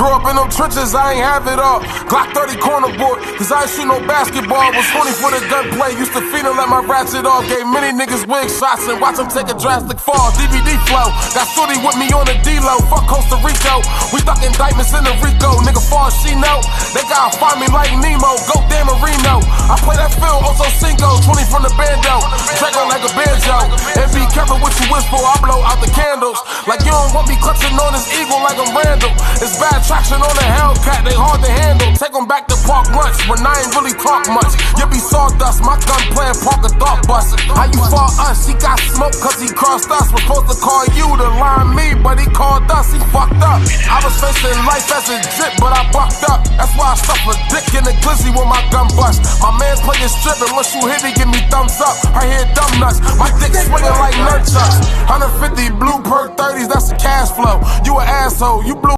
Grew up in them trenches, I ain't have it all. Glock 30 corner board, cause I ain't shoot no basketball. Was 20 for the gunplay, used to feed him like my ratchet off. Gave many niggas wig shots and watch them take a drastic fall. DVD flow, got Shorty with me on the D-Lo. Fuck Costa Rico, we stuck indictments in the Rico. Nigga far as she know, they gotta find me like Nemo. Go Dan Marino, I play that film, also Cinco. 20 from the bando, Draco like a banjo. And be careful what you wish for, I blow out the candles. Like you don't want me clutching on this eagle like I'm Randall. It's bad traction on the Hellcat, they hard to handle. Take them back to park lunch when I ain't really talk much. You be sawdust, my gun playing park a thought bus. How you fought us? He got smoked cause he crossed us. Was supposed to call you to line me, but he called us, he fucked up. I was facing life as a drip, but I bucked up. That's why I stuff a dick in the glizzy when my gun bust. My man playing stripping, once you hit it, give me thumbs up. I hear dumb nuts, my dick swinging like nunchucks. 150 blue perk 30s, that's the cash flow. You an asshole, you blew